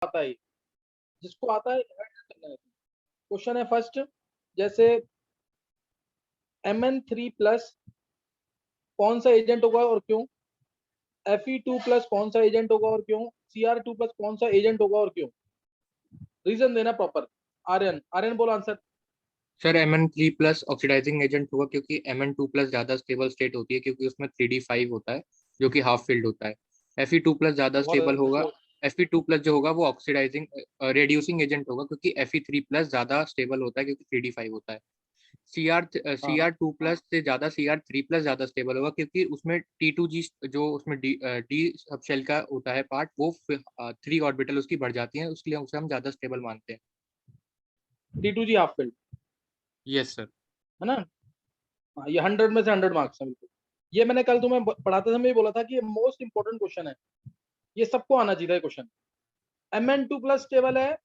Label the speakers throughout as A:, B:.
A: आता है, जिसको आता है क्वेश्चन है फर्स्ट, जैसे Mn3+ कौन सा एजेंट होगा और क्यों, Fe2+ कौन सा एजेंट होगा और क्यों, Cr2+ कौन सा एजेंट होगा और क्यों, रीजन देना प्रॉपर। आर्यन, आर्यन बोलो answer.
B: Sir Mn3+ oxidising agent होगा क्योंकि Mn2+ ज्यादा स्टेबल स्टेट होती है क्योंकि उसमें 3d5 होता है जो कि हाफ फिल्ड होता है। Fe2+ ज्यादा
A: बहुत
B: स्टेबल होगा।
A: अच्छे।
B: Fe2+ जो होगा वो ऑक्सीडाइजिंग रेड्यूसिंग एजेंट होगा क्योंकि Fe3+ ज्यादा स्टेबल होता है क्योंकि 3d5 होता है।
A: हाँ
B: Cr2+ से ज्यादा Cr3+ ज्यादा स्टेबल होगा क्योंकि उसमें T2G जो उसमें डी सब शेल का होता है पार्ट, वो 3 ऑर्बिटल उसकी बढ़ जाती है, उसके लिए उसे हम ज्यादा स्टेबल मानते हैं।
A: T2G half field
B: yes sir.
A: है ना। हाँ, ये 100 में से 100 मार्क्स है बिल्कुल। ये मैंने कल तुम्हें पढ़ाते समय भी बोला था कि ये मोस्ट इंपॉर्टेंट क्वेश्चन है, ये सबको आना चाहिए क्वेश्चन। Mn2+ स्टेबल है,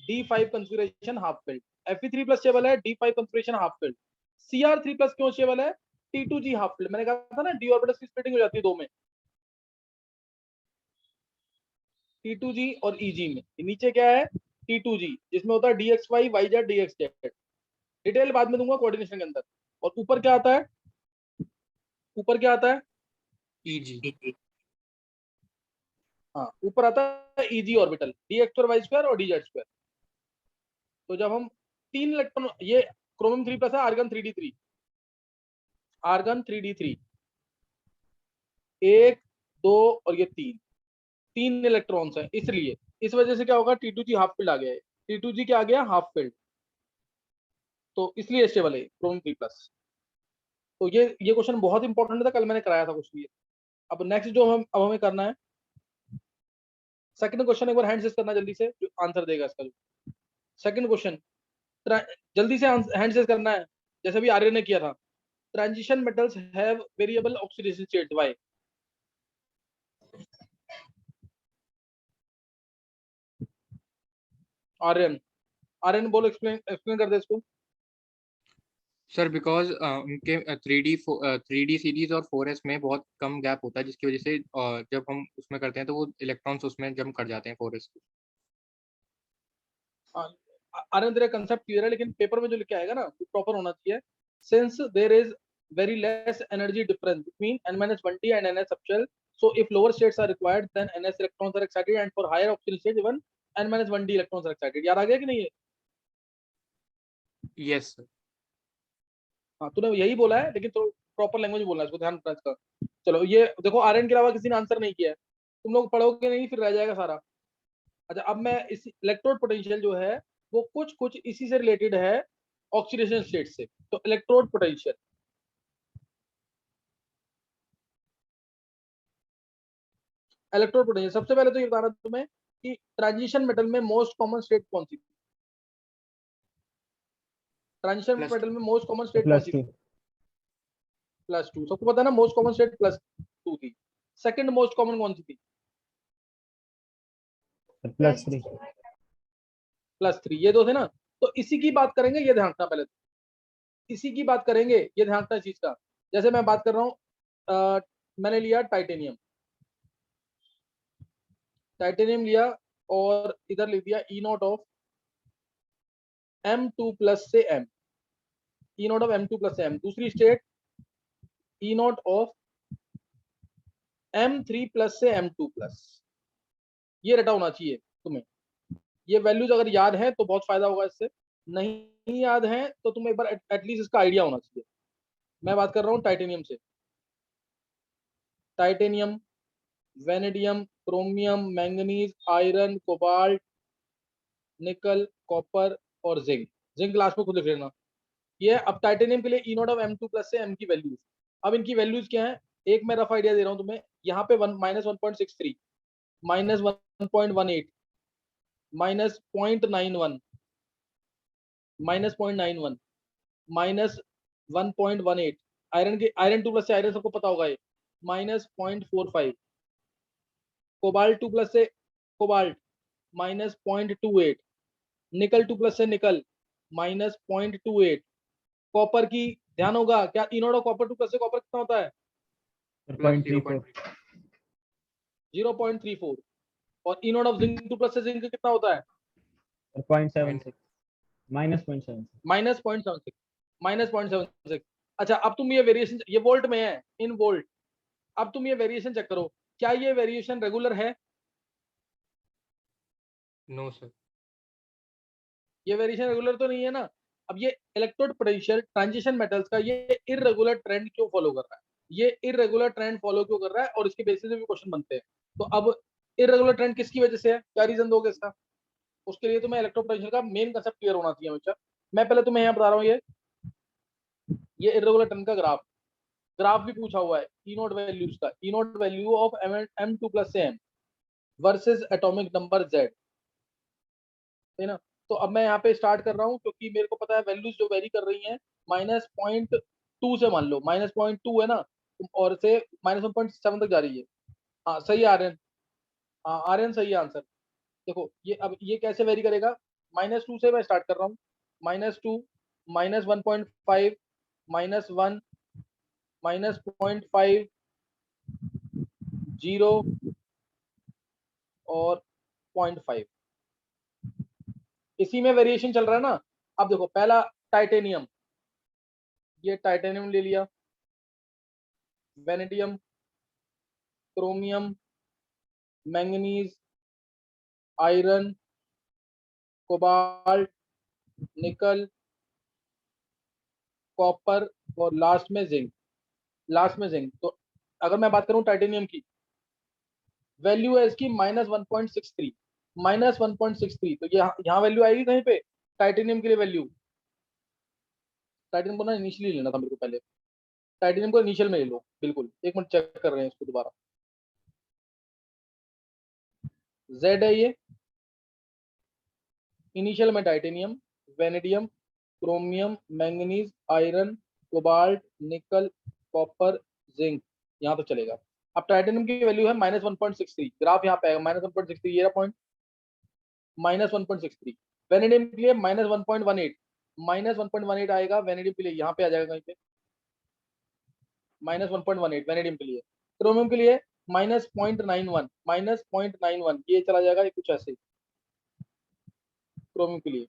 A: D5 configuration half field. Fe3+ stable है, D5 configuration half field. Cr3+ क्यों स्टेबल है, T2G हाफ फील्ड। मैंने कहा था ना डी ऑर्बिटल्स की स्प्लिटिंग हो जाती है दो में, T2G और EG में। नीचे क्या है, T2G जिसमें होता है DXY YZ DXZ, डिटेल बाद में दूंगा कोऑर्डिनेशन के अंदर। और ऊपर क्या आता है, ऊपर क्या आता है,
B: EG।
A: हाँ ऊपर आता है EG ऑर्बिटल, DX2 Y2 और DZ2। तो जब हम तीन इलेक्ट्रॉन, ये क्रोमियम 3+ है, आर्गन 3d3, आर्गन 3d3, 1 2 और ये तीन, तीन इलेक्ट्रॉन्स हैं, इसलिए इस वजह से क्या होगा, T2G हाफ फील्ड आ गया है। T2G क्या आ गया, हाफ फील्ड, तो इसलिए स्टेबल है क्रोमियम 3+। तो ये क्वेश्चन बहुत इंपॉर्टेंट था, कल मैंने कराया था कुछ भी। अब नेक्स्ट जो हम अब हमें करना है, सेकंड क्वेश्चन एक बार हैंड सेस करना जल्दी से, जो आंसर देगा इसका। सेकंड क्वेश्चन जल्दी से हैंड सेस करना है, जैसे भी आर्य ने किया था। Transition metals have variable oxidation state, why. Aryan, Aryan बोलो, एक्सप्लेन एक्सप्लेन कर दे इसको।
B: सर बिकॉज उनके 3D सीरीज और 4S में बहुत कम गैप होता है जिसकी वजह से जब हम उसमें करते हैं तो वो इलेक्ट्रॉन्स उसमें जंप कर जाते हैं 4S को।
A: आर्यन तेरा कंसेप्ट क्लियर है, लेकिन पेपर में जो लिख के आएगा ना वो प्रॉपर होना चाहिए। Since there is very less energy difference between N-1d and NS subshell, so if lower states are required then NS electrons are excited, and for higher oxygen state even N-1d electrons are excited। याद आ गया कि नहीं है?
B: Yes sir.
A: हाँ तूने यही बोला है, लेकिन तो प्रॉपर लैंग्वेज में बोलना है, इसको ध्यान रखना इसका। चलो ये देखो, आर्यन के अलावा किसी ने आंसर नहीं किया है, तुम लोग पढ़ोगे नहीं फिर रह जाएगा सारा। अच्छा अब मैं इस इलेक्ट्रोड पोटेंशियल जो है वो कुछ कुछ इसी से रिलेटेड है, ऑक्सीडेशन स्टेट से। तो इलेक्ट्रोड पोटेंशियल, इलेक्ट्रोड पोटेंशियल सबसे पहले तो ये बताना तुम्हें कि ट्रांजिशन मेटल में मोस्ट कॉमन स्टेट कौन सी थी। ट्रांजिशन
B: प्लस
A: मेटल में मोस्ट कॉमन स्टेट कौन सी
C: +2।
A: थी, +2। सबको पता है ना मोस्ट कॉमन स्टेट +2 थी। सेकंड मोस्ट कॉमन कौन सी थी,
C: +3।
A: +3। ये दो थे ना। तो इसी की बात करेंगे, ये ध्यान रखना पहले तो, इसी की बात करेंगे, ये ध्यान रखना इस चीज का। जैसे मैं बात कर रहा हूँ, मैंने लिया टाइटेनियम, टाइटेनियम लिया और इधर लिख दिया E0 ऑफ M2+ से M, E0 ऑफ M2+ से M। दूसरी स्टेट E0 ऑफ M3+ से M2+। ये रटा होना चाहिए तुम्हें। ये वैल्यूज अगर याद है तो बहुत फायदा होगा इससे, नहीं याद है तो तुम्हें एक बार एटलीस्ट इसका आइडिया होना चाहिए। मैं बात कर रहा हूँ टाइटेनियम से, titanium, vanadium, chromium, manganese, iron, cobalt, निकल, कॉपर और जिंक। जिंक लास्ट में खुद लिख लेना। ये अब टाइटेनियम के लिए E0 ऑफ M2+ से M की वैल्यूज। अब इनकी वैल्यूज क्या है, एक मैं रफ आइडिया दे रहा हूँ तुम्हें। यहाँ पे -1.63, -1.18, -0.91, -0.91, -1.18। आयरन के आयरन 2+ से आयरन सबको पता होगा ये, -0.45। कोबाल्ट 2+ से कोबाल्ट, -0.28। निकल 2+ से निकल, -0.28। कॉपर की ध्यान होगा क्या, E0 ऑफ कॉपर 2+ से कॉपर कितना होता है,
B: प्लस
C: 0.34।
A: 0.34। और ई नॉट ऑफ जिंक 2 प्लस से जिंक कितना होता है?
C: 0.76 -0.76
A: -0.76 -0.76। अच्छा अब तुम ये वेरिएशन, ये वोल्ट में है, इन वोल्ट। अब तुम ये वेरिएशन चेक करो, क्या ये वेरिएशन रेगुलर है?
B: No sir.
A: ये वेरिएशन रेगुलर तो नहीं है ना। अब ये इलेक्ट्रोड पोटेंशियल ट्रांजिशन मेटल्स का ये इररेगुलर ट्रेंड क्यों फॉलो कर रहा है? ये इररेगुलर ट्रेंड फॉलो क्यों कर रहा है, और इसके बेसिस पे भी क्वेश्चन बनते हैं। तो अब इररेगुलर ट्रेंड किसकी वजह से है, क्या रीजन दोगे इसका? उसके लिए तुम्हें इलेक्ट्रोड पोटेंशियल का मेन कंसेप्ट क्लियर होना चाहिए हमेशा। मैं पहले तुम्हें यहाँ बता रहा हूँ, ये इररेगुलर ट्रेंड का ग्राफ भी पूछा हुआ है ई नोट वैल्यूज का, E naught value of M2 plus से M versus atomic number Z, है ना। तो अब मैं यहाँ पे स्टार्ट कर रहा हूँ, क्योंकि मेरे को पता है वैल्यूज जो वेरी कर रही हैं -0.2 से, मान लो -0.2 है ना, और से -1.7 तक जा रही है। हाँ सही है आर्यन, हाँ आर्यन सही है आंसर। देखो ये अब ये कैसे वेरी करेगा, -2 से मैं स्टार्ट कर रहा हूँ, -2 -1.5 -1 -0.5 0 और 0.5, इसी में वेरिएशन चल रहा है ना। अब देखो पहला टाइटेनियम, ये टाइटेनियम ले लिया, vanadium, chromium, manganese, iron, cobalt, निकल, कॉपर और लास्ट में जिंक। तो अगर मैं बात करूं टाइटेनियम की, वैल्यू है इसकी -1.63, -1.63। तो ये यहाँ वैल्यू आएगी कहीं पे टाइटेनियम के लिए वैल्यू। टाइटेनियम को ना इनिशियली लेना था मेरे को पहले, टाइटेनियम को इनिशियल में ले लो, बिल्कुल। एक मिनट चेक कर रहे हैं इसको दोबारा। Z है ये इनिशियल में, titanium, vanadium, chromium, manganese, iron, cobalt, निकल, कॉपर, जिंक, यहाँ तो चलेगा। अब टाइटेनियम की वैल्यू है -1.63, ग्राफ यहाँ पे आएगा -1.63, ये पॉइंट -1.63। वेनेडियम के लिए -1.18, -1.18 आएगा वेनेडियम के लिए, यहाँ पे आ जाएगा कहीं पे -1.18 वेनेडियम के लिए। क्रोमियम के लिए -0.91, -0.91 ये चला जाएगा, ये कुछ ऐसे क्रोमियम के लिए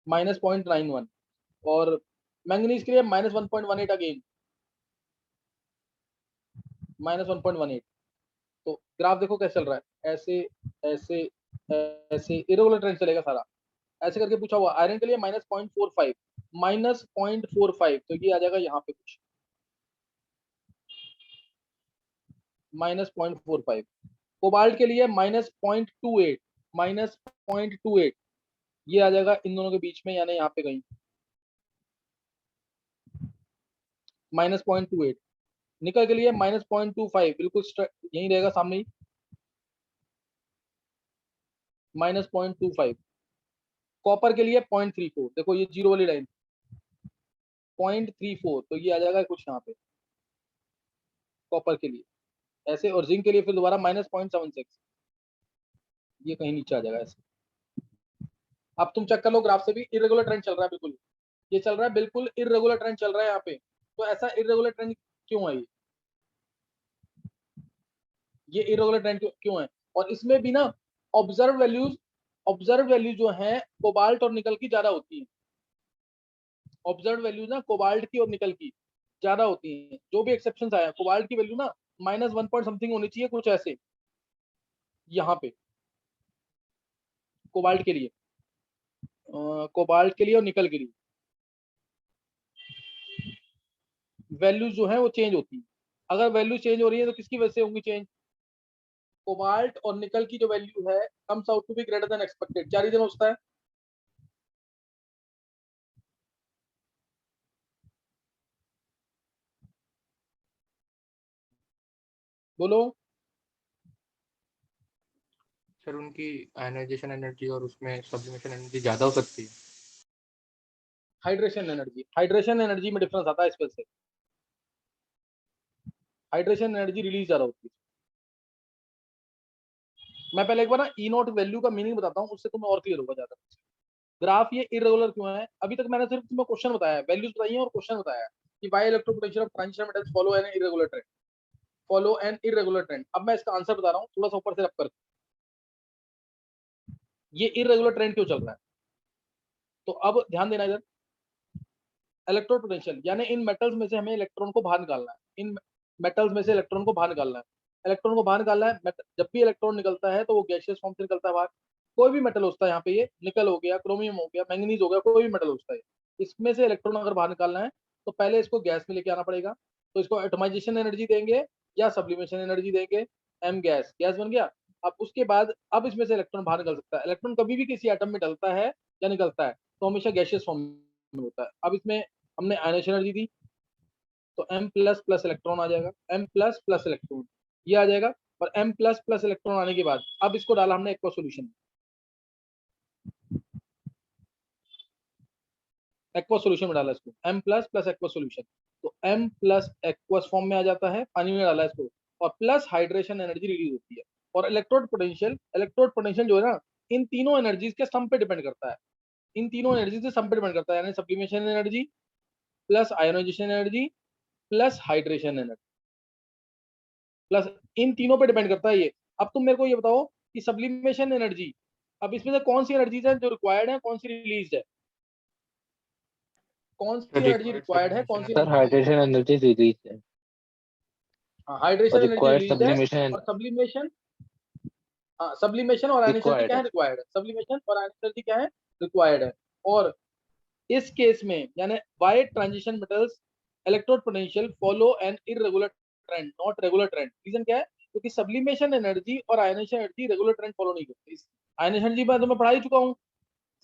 A: -0.91, और मैंगनीज के लिए -1.18 अगेन, -1.18। तो ग्राफ देखो कैसे चल रहा है, ऐसे ऐसे ऐसे, इरेगुलर ट्रेंड चलेगा सारा, ऐसे करके पूछा हुआ। आयरन के लिए -0.45, -0.45, तो ये आ जाएगा यहाँ पे कुछ -0.45। कोबाल्ट के लिए -0.28, -0.28, ये आ जाएगा इन दोनों के बीच में, यानी यहाँ पे कहीं -0.28। निकल के लिए -0.25, बिल्कुल यही रहेगा सामने ही, -0.25। कॉपर के लिए 0.34, देखो ये जीरो वाली लाइन 0.34, तो ये आ जाएगा कुछ यहाँ पे कॉपर के लिए ऐसे, और जिंक के लिए फिर दोबारा -0.76, ये कहीं नीचे आ जाएगा ऐसे। अब तुम चेक कर लो ग्राफ से भी, इरेगुलर ट्रेंड चल रहा है बिल्कुल, ये चल रहा है बिल्कुल इरेगुलर ट्रेंड चल रहा है यहाँ पे। तो ऐसा इरेगुलर ट्रेंड क्यों है ये इरेगुलर ट्रेंड क्यों है? और इसमें भी ना ऑब्जर्व वैल्यूज जो है कोबाल्ट और निकल की ज्यादा होती है। ऑब्जर्व वैल्यूज ना कोबाल्ट की और निकल की ज्यादा होती है, जो भी एक्सेप्शन आया। कोबाल्ट की वैल्यू ना -1 पॉइंट समथिंग होनी चाहिए कुछ ऐसे, यहाँ पे कोबाल्ट के लिए, कोबाल्ट के लिए और निकल के लिए वैल्यूज जो है वो चेंज होती है। अगर वैल्यू चेंज हो रही है तो किसकी वजह से होंगी चेंज? कोबाल्ट और निकल की जो वैल्यू है comes out to be greater than expected. क्या रीजन होता है? बोलो।
B: सर उनकी आयनाइजेशन एनर्जी और उसमें सब्लिमेशन एनर्जी ज़्यादा हो सकती है।
A: हाइड्रेशन एनर्जी में डिफरेंस आता है इस वजह से, हाइड्रेशन एनर्जी रिलीज ज्यादा होती है। मैं पहले एक बार ना ई नोट वैल्यू का मीनिंग बताता हूँ, उससे तुम्हें और क्लियर होगा ज्यादा। ग्राफ ये इरेगुलर क्यों है, अभी तक मैंने सिर्फ तुम्हें क्वेश्चन बताया है, वैल्यूज बताई है और क्वेश्चन बताया है कि why electropotential of transition metals follow an irregular trend. Follow an irregular trend. अब मैं इसका आंसर बता रहा हूँ, थोड़ा सा ऊपर से रख कर। ये इरेगुलर ट्रेंड क्यों चल रहा है? तो अब ध्यान देना इधर, इलेक्ट्रोड पोटेंशियल, यानी इन मेटल्स में से हमें इलेक्ट्रॉन को बाहर निकालना है। इन मेटल्स में से इलेक्ट्रॉन को बाहर निकालना है। इलेक्ट्रॉन को बाहर निकालना है, जब भी इलेक्ट्रॉन निकलता है तो वो गैसियस फॉर्म से निकलता है बाहर। कोई भी मेटल होता है यहाँ पे, ये निकल हो गया, क्रोमियम हो गया, मैंगनीज हो गया, कोई भी मेटल होता है, इसमें से इलेक्ट्रॉन अगर बाहर निकालना है तो पहले इसको गैस में लेके आना पड़ेगा। तो इसको एटमाइजेशन एनर्जी देंगे या सब्लिमेशन एनर्जी देंगे, एम गैस, गैस बन गया। अब उसके बाद अब इसमें से इलेक्ट्रॉन बाहर निकल सकता है। इलेक्ट्रॉन कभी भी किसी एटम में डलता है या निकलता है तो हमेशा गैसियस फॉर्म में होता है। अब इसमें हमने आयनेशन एनर्जी दी तो m प्लस प्लस इलेक्ट्रॉन आ जाएगा, m प्लस प्लस इलेक्ट्रॉन ये आ जाएगा। और m प्लस प्लस इलेक्ट्रॉन आने के बाद अब इसको डाला हमने एक्वा सॉल्यूशन, एक्वा सॉल्यूशन में डाला इसको, m plus plus aqua solution, तो m प्लस एक्वस फॉर्म में आ जाता है, पानी में डाला इसको, और प्लस हाइड्रेशन एनर्जी रिलीज होती है। और इलेक्ट्रोड पोटेंशियल जो है ना, इन तीनों एनर्जीज के सम पे डिपेंड करता है। इन तीनों एनर्जी से सम पे डिपेंड करता है, यानी sublimation energy plus ionization energy plus hydration energy plus, इन तीनों पे डिपेंड करता है ये। अब तुम मेरे को ये बताओ कि सब्लिमेशन एनर्जी, अब इसमें से कौन सी एनर्जीज है जो रिक्वायर्ड है, कौन सी रिलीज है, कौन सी एनर्जी रिक्वायर्ड है, कौन सी
D: सर हाइड्रेशन एनर्जी रिलीज है
A: हाइड्रेशन
D: और
A: एनर्जी
D: रिक्वायर्ड
A: रिलीज है,
D: सब्लिमेशन
A: और सब्लिमेशन, हाँ सब्लिमेशन और आयनेशन एनर्जी
D: रिक्वायर्ड
A: क्या है,
D: है।
A: रिक्वायर्ड है। सब्लिमेशन और आयनेशन एनर्जी क्या है, रिक्वायर्ड है। और इस केस में यानी by transition metals electrode potential follow an irregular trend, not regular trend. Reason क्या है? क्योंकि सब्लिमेशन एनर्जी और ionisation energy regular trend follow नहीं करती। आयनेशन एनर्जी मैं तुम्हें पढ़ा ही चुका हूँ,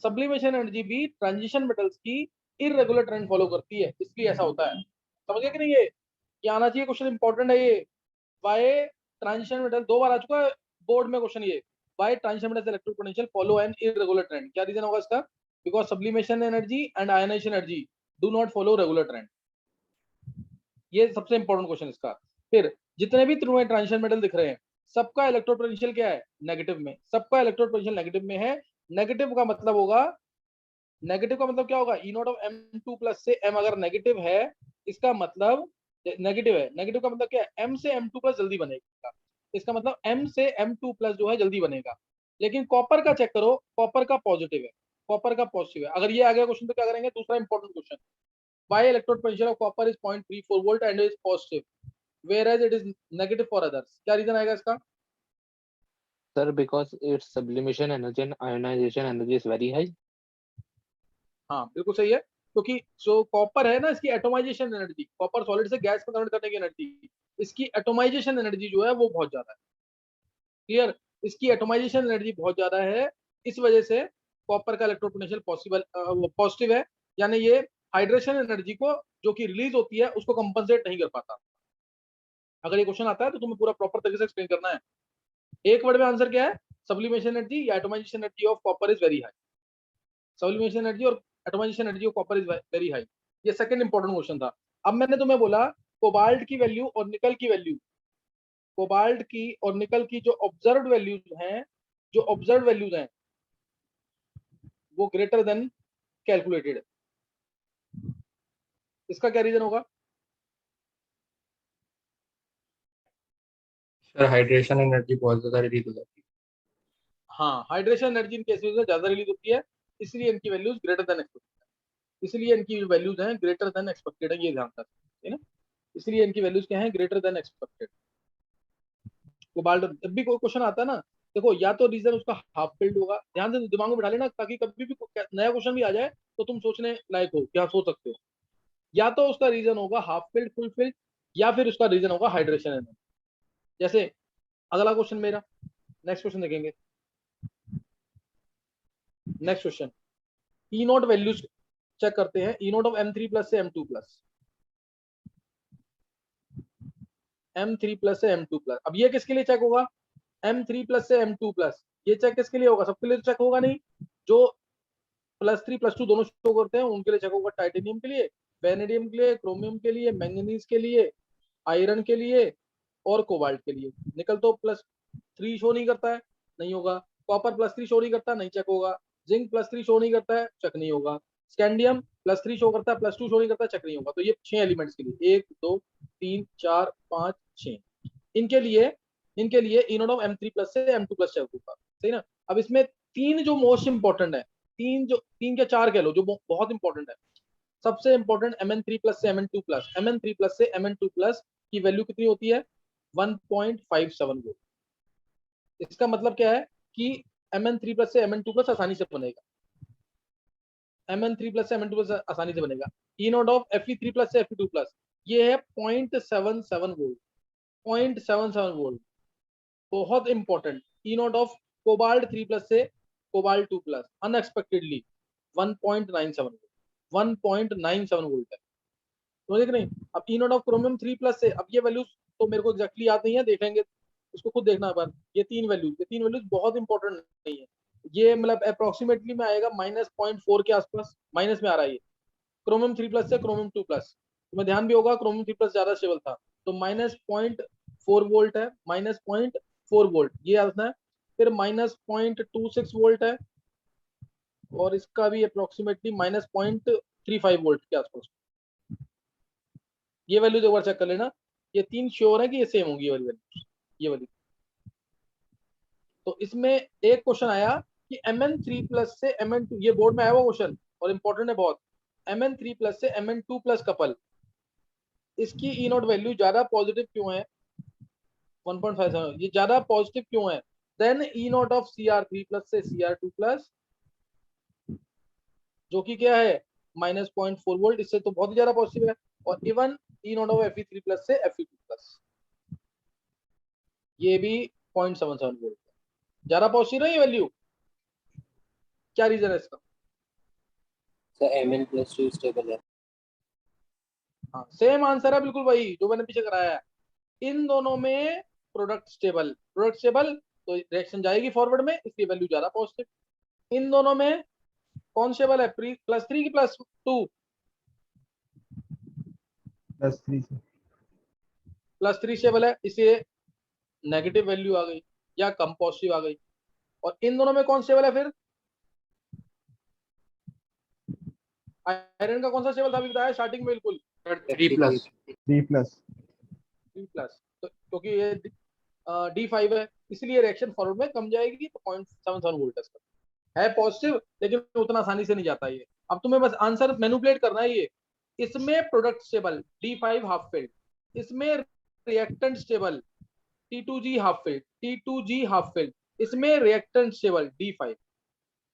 A: सब्लिमेशन एनर्जी भी ट्रांजिशन मेटल्स की इरेगुलर ट्रेंड फॉलो करती है, इसलिए ऐसा होता है। समझ गए कि नहीं? ये आना चाहिए, क्वेश्चन इंपॉर्टेंट है ये। बाय ट्रांजिशन मेटल, 2 बार आ चुका है बोर्ड में क्वेश्चन ये। By transition metals electric potential follow an irregular trend, क्या रीजन होगा इसका? Because sublimation energy and ionisation energy do not follow regular trend. ये सबसे इंपॉर्टेंट क्वेश्चन इसका। फिर जितने भी तुम्हें ट्रांजिशन मेटल दिख रहे हैं सबका इलेक्ट्रोड पोटेंशियल क्या है? नेगेटिव में। सबका इलेक्ट्रोड पोटेंशियल नेगेटिव में है। नेगेटिव का मतलब होगा, नेगेटिव का मतलब क्या होगा? ई नॉट ऑफ m2 प्लस से m अगर नेगेटिव है, इसका मतलब नेगेटिव है। नेगेटिव का मतलब क्या है? m से m2 प्लस जल्दी बनेगा, इसका मतलब m से m2 प्लस जो है जल्दी बनेगा। लेकिन कॉपर का चेक करो, कॉपर का पॉजिटिव है, कॉपर का पॉजिटिव है। अगर ये आ गया क्वेश्चन तो क्या करेंगे? दूसरा important question, why electrode potential of copper is 0.34 volt and is positive whereas it is negative for others? क्या रीजन आएगा इसका?
D: Sir because it's sublimation energy and ionization energy is very high.
A: हाँ बिल्कुल सही है, क्योंकि जो कॉपर है ना, इसकी एटोमाइजेशन एनर्जी, कॉपर सॉलिड से गैस में कन्वर्ट करने की एनर्जी, इसकी एटोमाइजेशन एनर्जी जो है वो बहुत ज्यादा है। क्लियर? इसकी एटोमाइजेशन एनर्जी बहुत ज्यादा है, इस वजह से कॉपर का इलेक्ट्रोड पोटेंशियल पॉजिटिव है। यानी ये हाइड्रेशन एनर्जी को जो कि रिलीज होती है उसको कंपनसेट नहीं कर पाता। अगर ये क्वेश्चन आता है तो तुम्हें पूरा प्रॉपर तरीके से एक्सप्लेन करना है। एक वर्ड में आंसर क्या है? सब्लिमेशन एनर्जी या atomization energy of copper is very high. Sublimation energy और atomization energy of copper is very high. ये सेकंड इंपॉर्टेंट क्वेश्चन था। अब मैंने तुम्हें बोला कोबाल्ट की वैल्यू और निकल की वैल्यू, कोबाल्ट की और निकल की जो ऑब्जर्व्ड वैल्यूज हैं, जो ऑब्जर्व्ड वैल्यूज हैं वो ग्रेटर देन कैलकुलेटेड। इसका क्या रीजन होगा?
B: सर हाइड्रेशन एनर्जी बहुत ज्यादा रिलीज हो जाती है।
A: हाँ, हाइड्रेशन एनर्जी इन केसेस में ज्यादा रिलीज होती है, इसलिए इनकी वैल्यूज ग्रेटर देन एक्सपेक्टेड है। इसलिए इनकी वैल्यूज हैं ग्रेटर देन एक्सपेक्टेड है, ये ध्यान रखना है ना। इसलिए इनकी वैल्यूज क्या है? Greater than expected. कोबाल्ट, जब भी कोई क्वेश्चन आता है ना, देखो या तो रीजन उसका हाफ फिल्ड होगा, ध्यान से दिमाग में बिठा लेना, ताकि कभी भी नया क्वेश्चन भी आ जाए तो तुम सोचने लायक हो, क्या सोच सकते हो। या तो उसका रीजन होगा हाफ फिल्ड, फुल फिल्ड, या फिर उसका रीजन होगा हाइड्रेशन एनर्जी। जैसे अगला क्वेश्चन मेरा, नेक्स्ट क्वेश्चन देखेंगे। Next question, E nought values check करते हैं। ई नॉट ऑफ m3 प्लस से m2 प्लस, m3 प्लस से m2 प्लस। अब ये किसके लिए चेक होगा? m3 प्लस से m2 प्लस, ये चेक किसके लिए होगा? सबके लिए तो चेक होगा नहीं। जो +3 +2 दोनों शो करते हैं उनके लिए चेक होगा। टाइटेनियम के लिए, वेनेडियम के लिए, क्रोमियम के लिए, मैंगनीज के लिए, आयरन के लिए और कोबाल्ट के लिए। निकल तो +3 शो नहीं करता है, नहीं होगा। कॉपर +3 शो नहीं करता, नहीं चेक होगा। जिंक +3 शो नहीं करता है, चेक नहीं होगा। स्कैंडियम +3 शो करता है, +2 शो नहीं करता, चेक नहीं होगा। तो ये 6 एलिमेंट्स के लिए, 1 2 3 4 5 6, इनके लिए ई नॉट ऑफ M3+ से M2+ चाहिए होगा, सही ना। अब इसमें तीन जो मोस्ट इंपॉर्टेंट है, तीन के चार कह लो जो बहुत इंपॉर्टेंट है। सबसे इंपॉर्टेंट Mn3+ से Mn2+, Mn3+ से Mn2+ की वैल्यू कितनी होती है 1.57 वोल्ट। इसका मतलब क्या है कि Mn3+ से Mn2+ आसानी से बनेगा, Mn3+ से Mn2+ आसानी से बनेगा। ई नॉट ऑफ Fe3+ से Fe2+ ये है 0.77 वोल्ट, 0.77 वोल्ट बहुत important. E not of cobalt 3+ से कोबाल्ट 2+ अनएक्सपेक्टेडली 1.97 वोल्ट, 1.97 वोल्ट है, समझे कि नहीं। अब ई नॉट ऑफ क्रोमियम 3+ से, अब ये वैल्यूज तो मेरे को एग्जैक्टली याद नहीं है, देखेंगे उसको खुद देखना पर ये तीन वैल्यूज बहुत इंपॉर्टेंट नहीं है। ये मतलब अप्रोक्सीमेटली में आएगा -0.4 के आसपास, माइनस में आ रहा है ये क्रोमियम 3+ से क्रोमियम 2+। तुम्हें ध्यान भी होगा क्रोमियम 3+ ज्यादा स्टेबल था, तो -0.4 वोल्ट है, -0.4 वोल्ट ये आता है। फिर -0.26 वोल्ट है, और इसका भी अप्रोक्सीमेटली -0.35 वोल्ट के आसपास। ये वैल्यूज एक बार चेक कर लेना, ये तीन श्योर है कि ये सेम होंगी ये वाली वैल्यूज, ये वाली। तो इसमें एक क्वेश्चन आया कि Mn3+ से Mn2, ये बोर्ड में आया हुआ क्वेश्चन और इंपॉर्टेंट है बहुत। Mn3+ से Mn2+ कपल, इसकी ई नॉट वैल्यू ज्यादा पॉजिटिव क्यों है 1.57, ये ज्यादा पॉजिटिव क्यों है then E not of Cr3+ से Cr2+, जो कि क्या है -0.4 वोल्ट, इससे तो बहुत ही ज्यादा पॉजिटिव है। और even E not of Fe3+ से Fe2+, ये भी 0.77 वोल्ट है, ज्यादा पॉजिटिव है ये वैल्यू। क्या रीजन है इसका?
D: सर Mn+2 स्टेबल है।
A: हाँ सेम आंसर है बिल्कुल वही जो मैंने पीछे कराया है। इन दोनों में प्रोडक्ट स्टेबल तो रिएक्शन जाएगी फॉरवर्ड में, इसकी वैल्यू ज्यादा पॉजिटिव। इन दोनों में कौन स्टेबल है, +3 की +2?
C: +3 से
A: +3 स्टेबल है, इसलिए नेगेटिव वैल्यू आ गई या कम पॉजिटिव आ गई। और इन दोनों में कौन स्टेबल है फिर? आयरन का कौन सा स्टेबल था अभी बताया स्टार्टिंग में बिल्कुल?
B: 3+।
C: 3+।
A: 3+। तो क्योंकि ये D5 है इसलिए रिएक्शन फॉरवर्ड में कम जाएगी, तो 0.77 वोल्ट है पॉजिटिव, लेकिन उतना आसानी से नहीं जाता ये। अब तुम्हें बस आंसर मैनिपुलेट करना है ये। इसमें product stable D5 half filled, इसमें reactant stable T2G half filled, T2G half filled, इसमें रिएक्टेंट स्टेबल D5।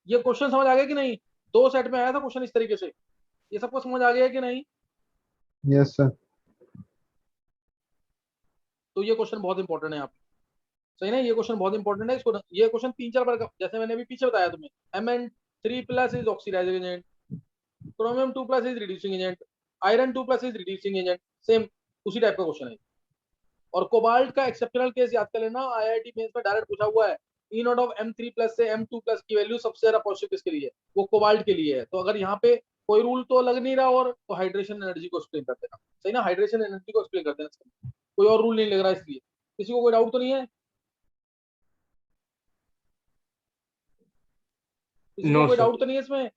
A: ये क्वेश्चन समझ आ गया कि नहीं? दो सेट में आया था क्वेश्चन इस तरीके से, ये सबको समझ आ गया कि नहीं?
C: Yes sir.
A: तो ये क्वेश्चन बहुत इंपॉर्टेंट है यहाँ पे, सही ना। ये क्वेश्चन बहुत इंपॉर्टेंट है, इसको ये क्वेश्चन 3-4 बार जैसे मैंने अभी पीछे बताया तुम्हें, Mn3+ is oxidising agent, chromium 2+ is reducing agent, iron 2+ is reducing agent, same उसी टाइप का क्वेश्चन है। और कोबाल्ट का एक्सेप्शनल केस याद कर लेना, IIT मेंस में डायरेक्ट पूछा हुआ है। ई नॉट ऑफ M3+ से M2+ की वैल्यू सबसे ज्यादा पॉजिटिव किसके लिए है, वो कोबाल्ट के लिए है। तो अगर यहाँ पे कोई रूल तो लग नहीं रहा, और तो हाइड्रेशन एनर्जी को एक्सप्लेन कर देना, सही ना, हाइड्रेशन एनर्जी को एक्सप्लेन कर देना, कोई और रूल नहीं लग रहा इसलिए। किसी को कोई डाउट तो नहीं है? किसी को
B: नो
A: कोई
B: सर।
A: डाउट तो नहीं है इसमें?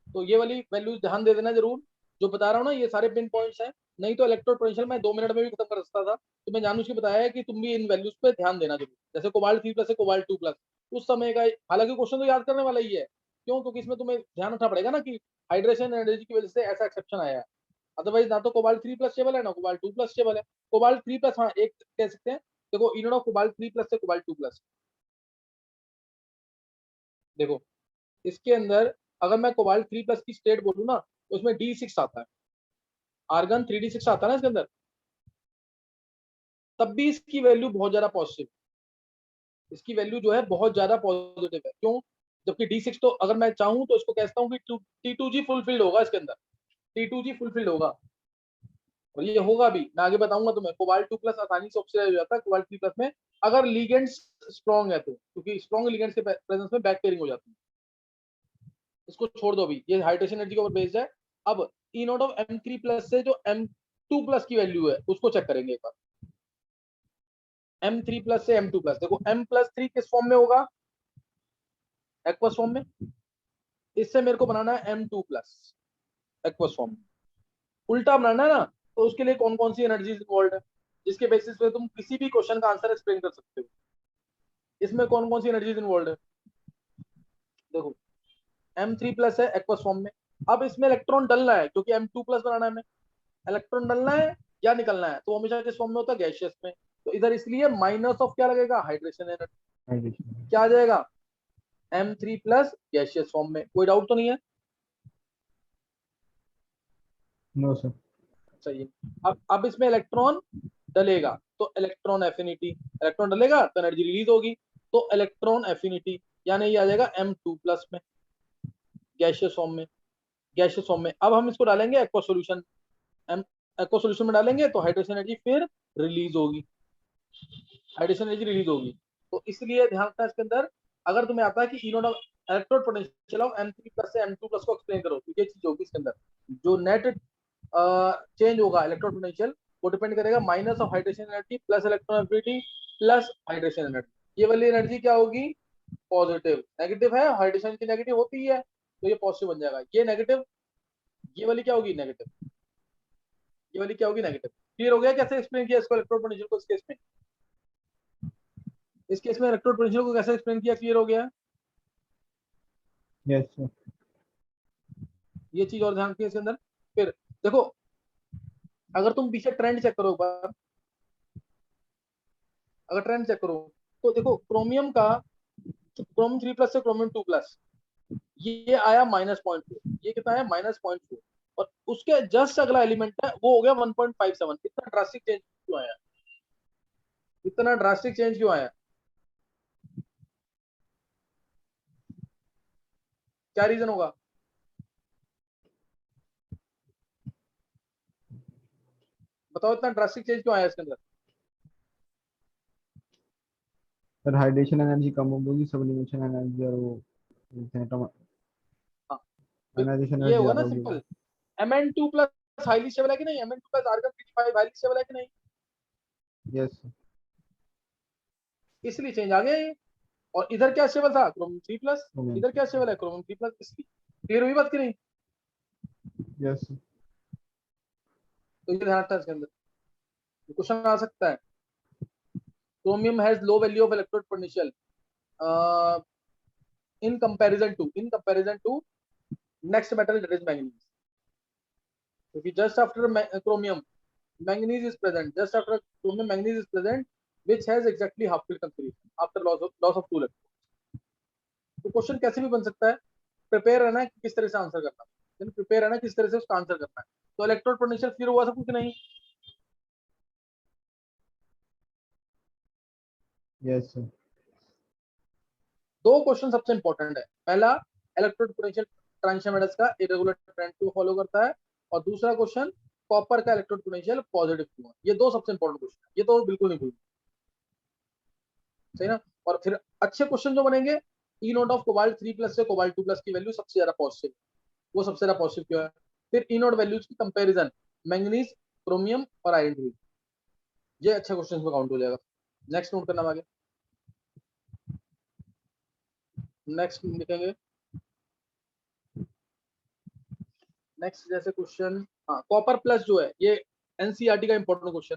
A: तो ये वाली वैल्यूज ध्यान दे देना जरूर, जो बता रहा हूँ ना ये सारे पिन पॉइंट्स हैं। नहीं तो इलेक्ट्रोड पोटेंशियल मैं 2 मिनट में भी खत्म कर सकता था, तो मैं जानबूझ के बताया है कि तुम भी इन वैल्यूज पे ध्यान देना जरूर। जैसे कोबाल्ट 3+ से कोबाल्ट 2+, उस समय का, हालांकि क्वेश्चन तो याद करने वाला ही है, क्यों? क्योंकि इसमें तुम्हें ध्यान रखना पड़ेगा ना कि हाइड्रेशन एनर्जी की वजह से ऐसा एक्सेप्शन आया है। अदरवाइज ना तो कोबाल्ट 3+ स्टेबल है, ना कोबाल्ट 2+ स्टेबल है। कोबाल्ट 3+, हाँ एक कह सकते हैं, देखो इनोड ऑफ कोबाल्ट 3+ से कोबाल्ट 2+, देखो इसके अंदर अगर मैं कोबाल्ट 3+ की स्टेट बोलूँ ना, तो उसमें D6 आता है, आर्गन 3D6 आता है ना इसके अंदर, तब भी इसकी वैल्यू बहुत ज्यादा पॉजिटिव, इसकी वैल्यू जो है बहुत ज्यादा पॉजिटिव है। क्यों? जबकि D6 तो अगर मैं चाहूं तो इसको कहता हूं कि T2G फुलफिल्ड होगा, इसके अंदर T2G फुलफिल्ड होगा, और ये होगा भी, मैं आगे बताऊंगा तुम्हें। कोबाल्ट 2+ आसानी से ऑक्सीडाइज हो जाता है कोबाल्ट 3+ में, अगर लिगेंड्स स्ट्रॉन्ग है तो, क्योंकि स्ट्रॉन्ग लिगेंड्स के प्रेजेंस में बैक पेयरिंग हो जाती है। इसको छोड़ दो अभी, ये हाइड्रेशन एनर्जी के ऊपर बेस्ड है। अब ई नॉट ऑफ M3+ से जो M2+ की वैल्यू है उसको चेक करेंगे एक बार। M3+ से M2+, देखो M+3 किस फॉर्म में होगा, एक्वस फॉर्म में। इससे मेरे को बनाना है M2+ एक्वस फॉर्म में, उल्टा बनाना है ना, तो उसके लिए कौन कौन सी एनर्जीज इन्वॉल्व है, जिसके बेसिस पे तुम किसी भी क्वेश्चन का आंसर एक्सप्लेन कर सकते हो। इसमें कौन कौन सी एनर्जीज इन्वॉल्व है, देखो M3+ है एक्वस फॉर्म में। अब इसमें इलेक्ट्रॉन डलना है, क्योंकि M2+ बनाना है हमें, इलेक्ट्रॉन डलना है या निकलना है, तो हमेशा किस फॉर्म में होता है, गैशियस में। तो इधर इसलिए माइनस ऑफ क्या लगेगा, हाइड्रेशन एनर्जी।
C: हाइड्रेशन।
A: क्या आ जाएगा, M3+ गैशियस फॉर्म में। कोई डाउट तो नहीं है,
C: नो सर।
A: सही है। अब इसमें इलेक्ट्रॉन डलेगा तो इलेक्ट्रॉन एफिनिटी, इलेक्ट्रॉन डलेगा तो एनर्जी रिलीज होगी, तो इलेक्ट्रॉन एफिनिटी यानी ये आ जाएगा M2+ में, गैशियस फॉर्म में, गैशियस फॉर्म में। अब हम इसको डालेंगे एक्वा सॉल्यूशन, एक्वा सॉल्यूशन में डालेंगे तो हाइड्रेशन एनर्जी फिर रिलीज होगी, हाइड्रेशन एनर्जी रिलीज होगी। तो इसलिए ध्यान रखना इसके अंदर, अगर तुम्हें आता है कि inode of electrode potential of M3+ से M2+ को एक्सप्लेन करो, तो ये चीज होगी इसके अंदर। जो नेट चेंज होगा इलेक्ट्रोड पोटेंशियल, वो डिपेंड करेगा minus of hydration energy plus electron affinity plus hydration energy. ये वाली एनर्जी क्या होगी, पॉजिटिव। नेगेटिव है, हाइड्रेशन की नेगेटिव होती है, तो ये पॉजिटिव बन जाएगा। ये नेगेटिव, ये वाली क्या होगी, नेगेटिव, ये वाली क्या होगी, नेगेटिव। क्लियर हो गया कैसे एक्सप्लेन किया इसको, इलेक्ट्रोड पोटेंशियल को इस केस में, इस केस में इलेक्ट्रोड पोटेंशियल को कैसे एक्सप्लेन किया, क्लियर हो गया।
C: Yes sir.
A: ये चीज और ध्यान रखिए इसके अंदर। फिर देखो, अगर तुम पीछे ट्रेंड चेक करो एक बार, अगर ट्रेंड चेक करो तो देखो क्रोमियम का, क्रोमियम 3+ से क्रोमियम 2+, ये आया -0.4, ये कितना है, -0.4, और उसके जस्ट अगला एलिमेंट है वो हो गया 1.57। इतना ड्रास्टिक चेंज क्यों आया, इतना ड्रास्टिक चेंज क्यों आया, क्या रीजन होगा, बताओ, इतना ड्रास्टिक चेंज क्यों आया इसके अंदर।
C: सर हाइड्रेशन एनर्जी कम होगी, सब्लिमेशन एनर्जी और वो
A: हाँ,
C: आयनाइजेशन
A: ये
C: एनर्जी
A: होगा
C: ज्यादा
A: ना
C: होगी।
A: सिंपल, Mn2+ हाईली स्टेबल है कि नहीं, Mn2+ आर्गन 55 हाईली स्टेबल है कि नहीं,
C: यस सर।
A: इसलिए चेंज आ गया ये। और इधर क्या स्टेबल था, क्रोमियम 3+,
C: क्रोमियम।
A: इधर क्या स्टेबल है, क्रोमियम 3+, इसलिए। क्लियर हुई बात कि नहीं,
C: यस सर।
A: तो ये ध्यान रखना है इसके अंदर, क्वेश्चन आ सकता है। Chromium has low value of electrode potential in comparison to next metal, that is manganese, क्योंकि just after chromium manganese is present, just after chromium manganese is present, which has exactly half field configuration after loss of 2 electrons। तो question कैसे भी बन सकता है, prepare रहना है कि किस तरह से आंसर करना है, प्रिपेयर रहना है किस तरह से उसका आंसर करना है। तो इलेक्ट्रोड पोटेंशियल क्लियर हुआ सब कुछ नहीं,
C: यस सर।
A: दो क्वेश्चन सबसे इंपॉर्टेंट है। पहला, इलेक्ट्रोड पोटेंशियल ट्रांजिशन मेटल्स का इरेगुलर ट्रेंड को फॉलो करता है, और दूसरा क्वेश्चन, कॉपर का इलेक्ट्रोड पोटेंशियल पॉजिटिव क्यों है। ये दो सबसे इंपॉर्टेंट क्वेश्चन है, ये तो बिल्कुल नहीं भूलना, सही ना। और फिर अच्छे क्वेश्चन जो बनेंगे, ई नोट ऑफ कोबाल्ट 3+ से कोबाल्ट 2+ की वैल्यू सबसे ज्यादा पॉजिटिव, वो सबसे ज्यादा पॉजिटिव क्यों है। फिर ई नोट वैल्यूज की कंपेरिजन, मैंगनीज, क्रोमियम और आयरन 3, ये अच्छे क्वेश्चन में काउंट हो जाएगा। नेक्स्ट नोट करना आगे, नेक्स्ट लिखेंगे। नेक्स्ट जैसे क्वेश्चन, हाँ, कॉपर प्लस जो है, ये एनसीईआरटी का important question.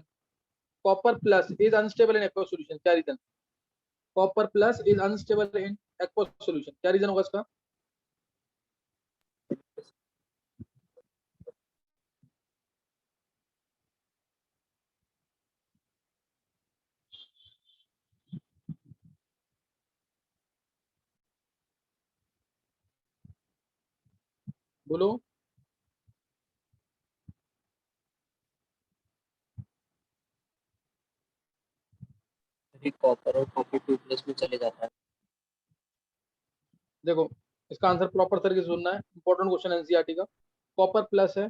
A: Copper plus is unstable in aqua solution, क्या reason, copper plus is unstable in aqua solution, क्या रीजन होगा इसका, बोलो।
E: कॉपर और कॉपर 2+ में चले जाता है।
A: देखो, इसका आंसर प्रॉपर तरीके से सुनना है, इंपॉर्टेंट क्वेश्चन एनसीईआरटी का। कॉपर प्लस है,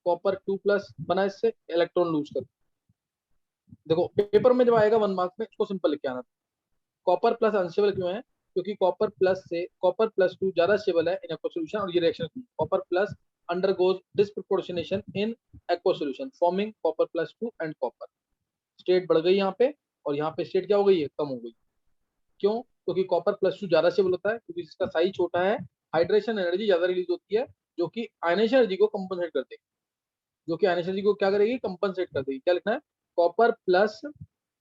A: कॉपर 2+ बना, इससे इलेक्ट्रॉन लूज कर। देखो पेपर में जब आएगा 1 मार्क्स में, इसको सिंपल लिख के आना। कॉपर प्लस अनस्टेबल क्यों है, क्योंकि कॉपर प्लस 2 ज्यादा स्टेबल है इन एक्वा सॉल्यूशन, और ये reaction copper plus undergoes disproportionation in aqua solution forming copper plus 2 and copper. State बढ़ गई यहाँ पे, और यहाँ पे स्टेट क्या हो गई है, कम हो गई। क्यों, क्योंकि कॉपर प्लस 2 ज्यादा स्टेबल होता है, क्योंकि इसका साइज छोटा है, हाइड्रेशन एनर्जी ज्यादा रिलीज होती है, जो कि आयनेशन एनर्जी को कंपनसेट करते हैं। जो कि आयन एनर्जी को क्या करेगी, कंपनसेट कर देगी। क्या लिखना है, copper plus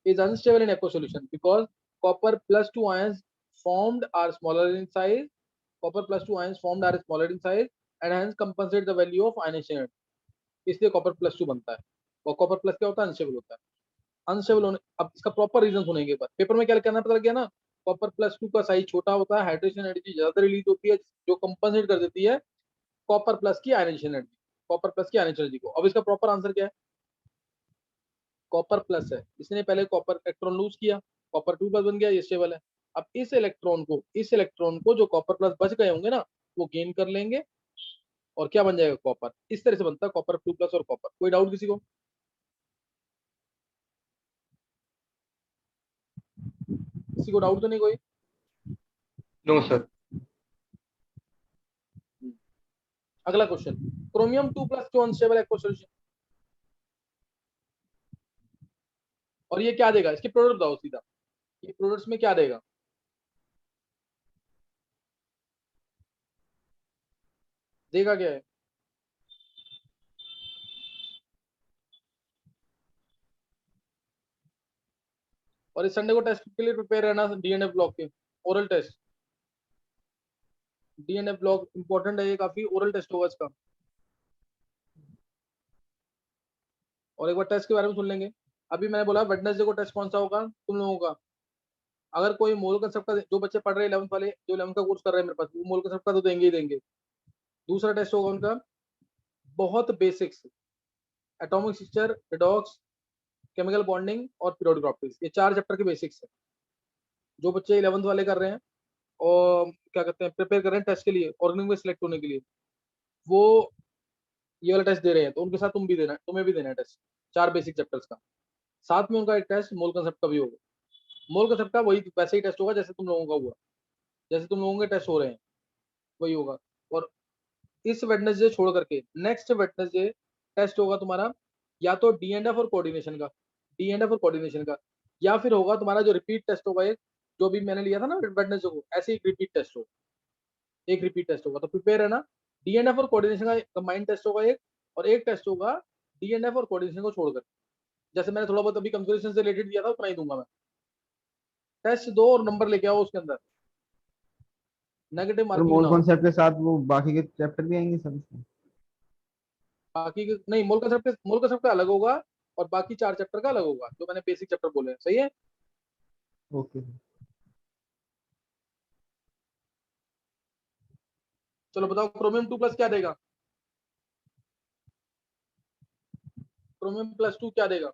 A: is unstable in aqueous solution because copper plus 2 ions formed are smaller in size. Copper plus 2 ions formed are smaller in size and hence compensate the value of ionization energy. इसलिए copper plus 2 बनता है। और copper plus क्या होता है, unstable होता है। Unstable होने, अब इसका प्रॉपर रीजन सुनेंगे पर पेपर में क्या करना पता गया ना, कॉपर प्लस 2 का साइज छोटा होता है, हाइड्रेशन एनर्जी ज्यादा रिलीज होती है, जो कंपनसेट कर देती है कॉपर प्लस की आयनाइजेशन एनर्जी, कॉपर प्लस की आयनाइजेशन एनर्जी को। अब इसका प्रॉपर आंसर क्या है, कॉपर प्लस है, इसने पहले कॉपर इलेक्ट्रॉन लूज किया, कॉपर 2 प्लस बन गया, ये स्टेबल है। अब इस इलेक्ट्रॉन को जो कॉपर प्लस बच गए होंगे ना, वो गेन कर लेंगे और क्या बन जाएगा, कॉपर। इस तरह से बनता है कॉपर 2 प्लस और कॉपर। कोई डाउट किसी को, किसी को डाउट तो नहीं कोई?
B: No sir.
A: अगला क्वेश्चन, क्रोमियम 2 प्लस क्यों अनस्टेबल एक्वस सॉल्यूशन, और ये क्या देगा, इसके प्रोडक्ट बताओ सीधा, ये प्रोडक्ट्स में क्या देगा, देगा क्या है? और इस संडे को टेस्ट के लिए प्रिपेयर रहना, डीएनएफ ब्लॉक के oral test. DNF block important है, ये काफी ओरल टेस्ट होगा इसका। और एक बार टेस्ट के बारे में सुन लेंगे। अभी मैंने बोला वेडनेसडे को टेस्ट कौन सा होगा तुम लोगों का, अगर कोई मोल कंसेप्ट का, जो बच्चे पढ़ रहे हैं 11th वाले, जो 11th का कोर्स कर रहे हैं मेरे पास, वो मोल कंसेप्ट का तो देंगे ही देंगे। दूसरा टेस्ट होगा उनका बहुत basics, atomic structure, redox, chemical bonding और पीरियोडिक प्रॉपर्टीज, ये 4 चैप्टर के बेसिक्स है। जो बच्चे 11th वाले कर रहे हैं और क्या कहते हैं, प्रिपेयर कर रहे हैं टेस्ट के लिए, ऑर्गेनिक में सिलेक्ट होने के लिए, वो ये वाला टेस्ट दे रहे हैं, तो उनके साथ तुम भी देना, तुम्हें भी देना है टेस्ट 4 बेसिक चैप्टर्स का। साथ में उनका एक टेस्ट मोल कंसेप्ट का भी होगा। मोल कंसेप्ट का वही वैसे ही टेस्ट होगा जैसे तुम लोगों का हुआ, जैसे तुम लोगों के टेस्ट हो रहे हैं वही होगा। और इस वेडनेसडे छोड़ करके नेक्स्ट वेडनेसडे टेस्ट होगा तुम्हारा या तो डीएनएफ और कोऑर्डिनेशन का, डीएनएफ और कोऑर्डिनेशन का, या फिर होगा तुम्हारा जो रिपीट टेस्ट होगा एक, जो भी मैंने लिया था ना वेडनेसडे को, ऐसे एक रिपीट टेस्ट हो, एक रिपीट टेस्ट होगा। तो प्रिपेयर है ना, डीएनएफ और कोऑर्डिनेशन का कंबाइंड टेस्ट होगा एक, और एक टेस्ट होगा डीएनएफ और कोऑर्डिनेशन को छोड़कर। जैसे मैंने थोड़ा बहुत अभी कंपैरिजन से रिलेटेड दिया था उतना ही दूंगा मैं। टेस्ट दो और नंबर लेके आओ उसके अंदर, नेगेटिव
C: और
A: मार्किंग
C: मोल
A: ना हो।
C: कॉन्सेप्ट के साथ वो बाकी के चैप्टर भी आएंगे सब इसमें?
A: बाकी नहीं, मोल का सबका अलग होगा और बाकी 4 चैप्टर का अलग होगा, जो मैंने बेसिक चैप्टर बोले हैं। सही है,
C: ओके।
A: चलो बताओ क्रोमियम 2 प्लस क्या देगा, क्रोमियम प्लस 2 क्या देगा,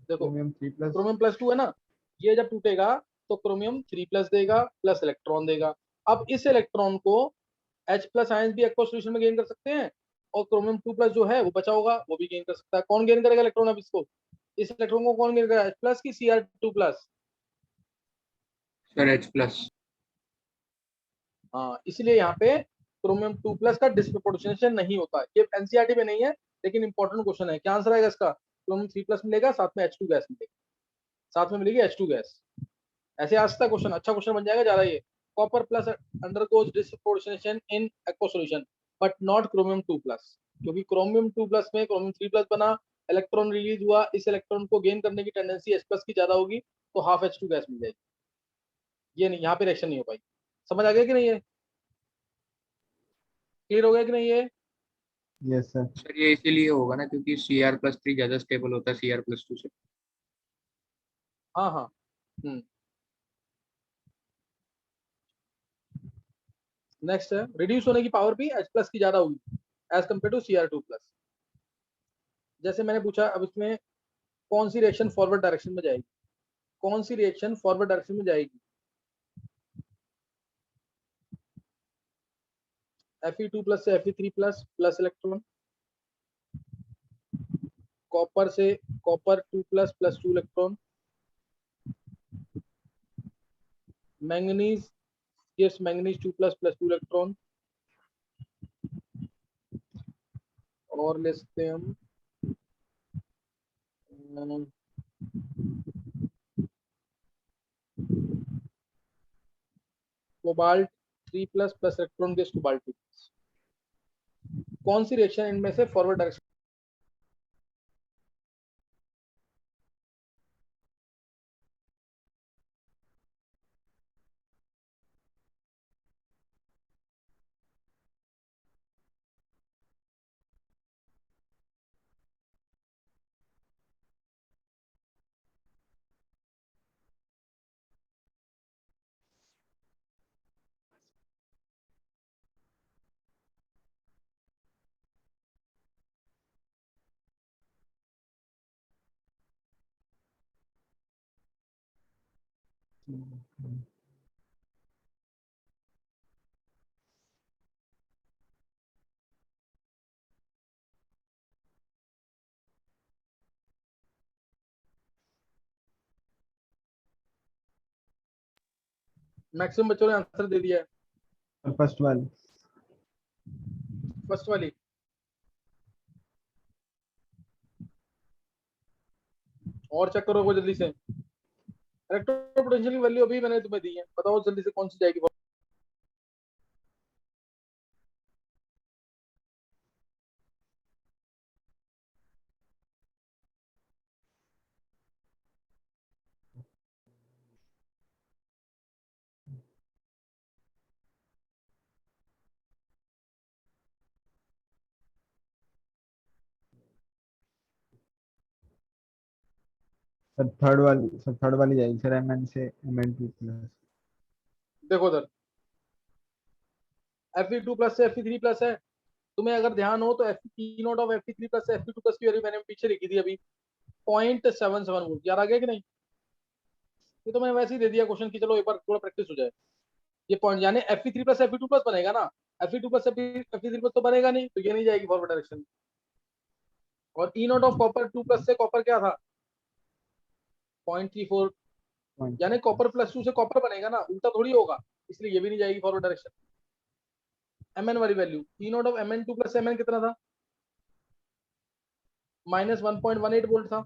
A: देखो
C: क्रोमियम 3 प्लस।
A: क्रोमियम प्लस 2 है ना, ये जब टूटेगा तो क्रोमियम 3 प्लस देगा, प्लस इलेक्ट्रॉन देगा। अब इस इलेक्ट्रॉन को H प्लस आयंस भी एक्वस सॉल्यूशन में गेन कर सकते हैं, और क्रोमियम 2 प्लस जो है वो बचा होगा वो भी गेन कर सकता है। कौन गेन करेगा इलेक्ट्रॉन, अब इसको, इस इलेक्ट्रॉन को कौन गेन करेगा, H प्लस की Cr2 plus?
B: Sir H plus.
A: हाँ, इसलिए यहाँ पे क्रोमियम 2 प्लस का डिस्प्रोपोर्शनेशन नहीं होता है। ये एनसीईआरटी में नहीं है लेकिन इंपॉर्टेंट क्वेश्चन है। क्या आंसर आएगा इसका, क्रोमियम 3 प्लस मिलेगा, साथ में H2 गैस मिलेगी, साथ में मिलेगी H2 गैस। ऐसे आ सकता है क्वेश्चन, अच्छा क्वेश्चन बन जाएगा ज्यादा ये। Copper plus undergoes disproportionation in aqueous solution but not chromium 2 plus, क्योंकि क्रोमियम 2 प्लस में क्रोमियम 3 प्लस बना, इलेक्ट्रॉन रिलीज हुआ, इस इलेक्ट्रॉन को गेन करने की टेंडेंसी H प्लस की ज्यादा होगी, तो हाफ H2 गैस मिल जाएगी। ये नहीं, यहाँ पे रिएक्शन नहीं हो पाई। समझ आ गया कि नहीं, है क्लियर हो गया कि नहीं है?
C: Yes sir.
B: सर ये इसीलिए होगा ना क्योंकि Cr+3 ज्यादा स्टेबल होता है Cr+2 से।
A: हाँ हाँ। नेक्स्ट है, रिड्यूस होने की पावर भी H प्लस की ज्यादा होगी as compare to Cr2 plus. जैसे मैंने पूछा, अब इसमें कौन सी रिएक्शन फॉरवर्ड डायरेक्शन में जाएगी, कौन सी रिएक्शन फॉरवर्ड डायरेक्शन में जाएगी, Fe2 प्लस से Fe3 plus plus electron, copper से copper 2 plus plus 2 electron, manganese gives manganese 2 plus plus 2 electron, और ले सकते हैं हम cobalt 3 plus plus electron gives cobalt 2 plus. कौन सी रिएक्शन इनमें से फॉरवर्ड डायरेक्शन? मैक्सिमम बच्चों ने आंसर दे दिया है।
C: और फर्स्ट वाली
A: फर्स्ट वाली और चेक करो वो जल्दी से। इलेक्ट्रोड पोटेंशियल की वैल्यू अभी मैंने तुम्हें दी है, बताओ जल्दी से कौन सी जाएगी।
C: सर थर्ड वाली जाएगी सर, Mn से Mn2 प्लस।
A: देखो उधर Fe2 प्लस से Fe3 प्लस है। तुम्हें अगर ध्यान हो तो Fe not of Fe3 plus से Fe2 प्लस की वैल्यू मैंने पीछे लिखी थी अभी 0.77 वोल्ट। याद आ गया कि नहीं? ये तो मैंने वैसे ही दे दिया क्वेश्चन की, चलो एक बार थोड़ा प्रैक्टिस हो जाए। ये पॉइंट यानी Fe3 प्लस Fe2 प्लस बनेगा ना, Fe2 प्लस Fe3 प्लस तो बनेगा नहीं, तो ये नहीं जाएगी फॉरवर्ड डायरेक्शन। और ई नॉट ऑफ कॉपर 2 प्लस से कॉपर क्या था 0.34, यानी कॉपर प्लस 2 से कॉपर बनेगा ना, उल्टा थोड़ी होगा, इसलिए ये भी नहीं जाएगी फॉरवर्ड डायरेक्शन। Mn वाली value E not of Mn2 plus Mn कितना था -1.18 वोल्ट था,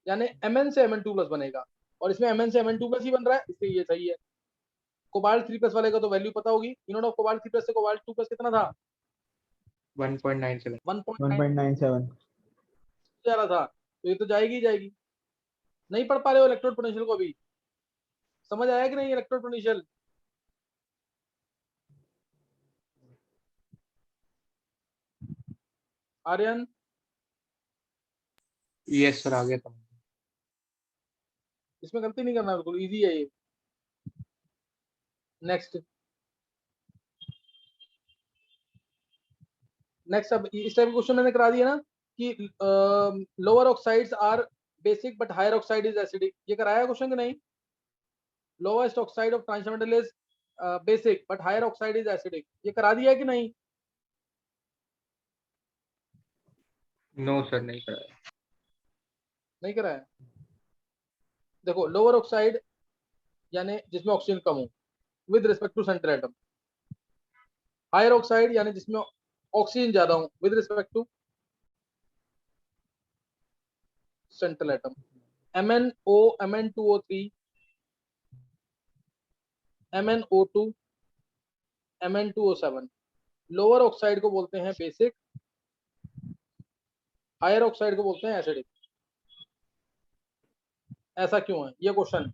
A: यानी Mn से Mn2 प्लस बनेगा, और इसमें Mn से Mn2 प्लस ही बन रहा है, इसलिए ये सही है। कोबाल्ट 3 प्लस वाले का तो वैल्यू पता होगी, ई नॉट ऑफ कोबाल्ट 3 प्लस से कोबाल्ट 2 प्लस कितना था
B: 1.97।
A: 1.9
C: 1.97।
A: जा रहा था, तो ये तो जाएगी ही जाएगी। नहीं पढ़ पा रहे हो इलेक्ट्रोड पोटेंशियल को अभी? समझ आया कि नहीं electrode potential? Aryan
B: yes sir, आ गया समझ।
A: इसमें गलती नहीं करना, बिल्कुल इजी है ये। नेक्स्ट नेक्स्ट अब इस टाइप क्वेश्चन मैंने करा दिया ना कि lower oxides are basic but higher oxide is acidic, ये कराया क्वेश्चन कि नहीं? Lowest oxide of transition metal is basic but higher oxide is acidic, ये करा दिया है कि नहीं?
B: नो सर, नहीं कराया।
A: नहीं कराया। देखो लोअर ऑक्साइड यानी जिसमें ऑक्सीजन कम हो with respect to central atom, higher oxide यानी जिसमें ऑक्सीजन ज्यादा हो with respect to central atom. MnO Mn2O3 MnO2 Mn2O7। Lower oxide को बोलते हैं बेसिक, हायर ऑक्साइड को बोलते हैं एसिडिक। ऐसा क्यों है ये क्वेश्चन?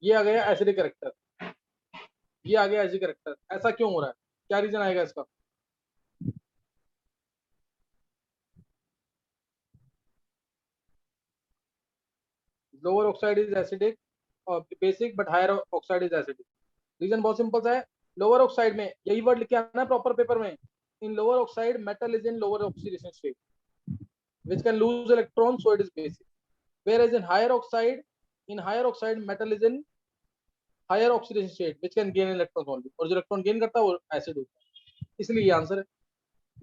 A: ये आ गया एसिडिक कैरेक्टर, ये आ गया एसिडिक कैरेक्टर, ऐसा क्यों हो रहा है? क्या रीजन आएगा इसका? लोअर ऑक्साइड इज एसिडिक और basic but higher oxide is acidic. Reason बहुत सिंपल सा है, लोअर ऑक्साइड में यही वर्ड लिखे आना है प्रॉपर पेपर में, इन lower oxide metal is in lower oxidation state which can lose electrons, so it is basic, whereas in higher oxide metal is in higher oxidation state which can gain electrons only, और जो electron gain करता है वो acid होता है, इसलिए ये answer है।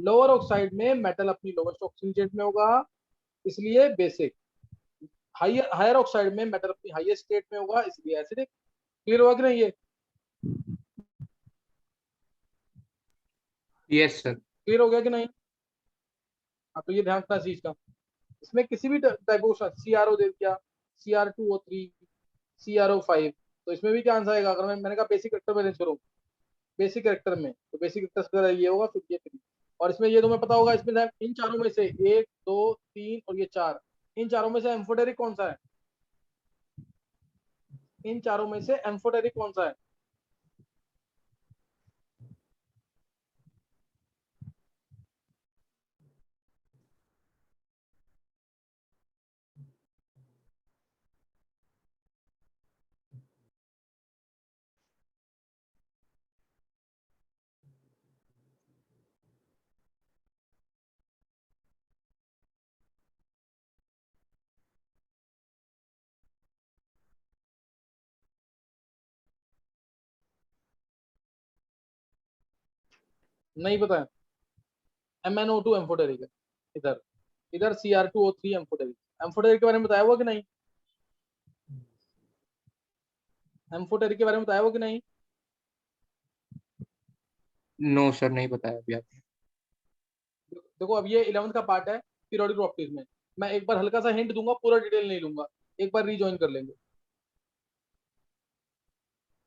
A: लोअर ऑक्साइड में मेटल अपनी लोवेस्ट ऑक्सीजन स्टेट में होगा, इसलिए बेसिक। हायर ऑक्साइड में मेटल अपनी हाईएस्ट स्टेट में होगा, इसलिए एसिडिक। क्लियर हुआ कि नहीं ये?
B: Yes sir.
A: क्लियर हो गया कि नहीं? हाँ, तो ये ध्यान रखना चीज का, इसमें किसी भी टाइप ऑफ CRO दे दिया, Cr2O3 CrO5, तो इसमें भी क्या आंसर आएगा? अगर मैंने कहा बेसिक कैरेक्टर में रेंज करो, बेसिक कैरेक्टर में, तो बेसिक कैरेक्टर ये होगा, फिर ये 3, और इसमें ये तुम्हें पता होगा, इसमें इन चारों में से 1 2 3 और ये 4, इन चारों में से एम्फोटेरिक कौन सा है? इन चारों में से एम्फोटेरिक कौन सा है? नहीं पता है? MnO2 एम्फोटेरिक है। इधर इधर Cr2O3 एम्फोटेरिक। एम्फोटेरिक के बारे में बताया हुआ कि नहीं? एम्फोटेरिक के बारे में बताया हुआ कि नहीं?
B: नो सर, नहीं बताया अभी आपने।
A: देखो अब ये 11th का पार्ट है पीरियोडिक प्रॉपर्टीज में। मैं एक बार हल्का सा हिंट दूंगा, पूरा डिटेल नहीं लूंगा, एक बार रीजॉइन कर लेंगे।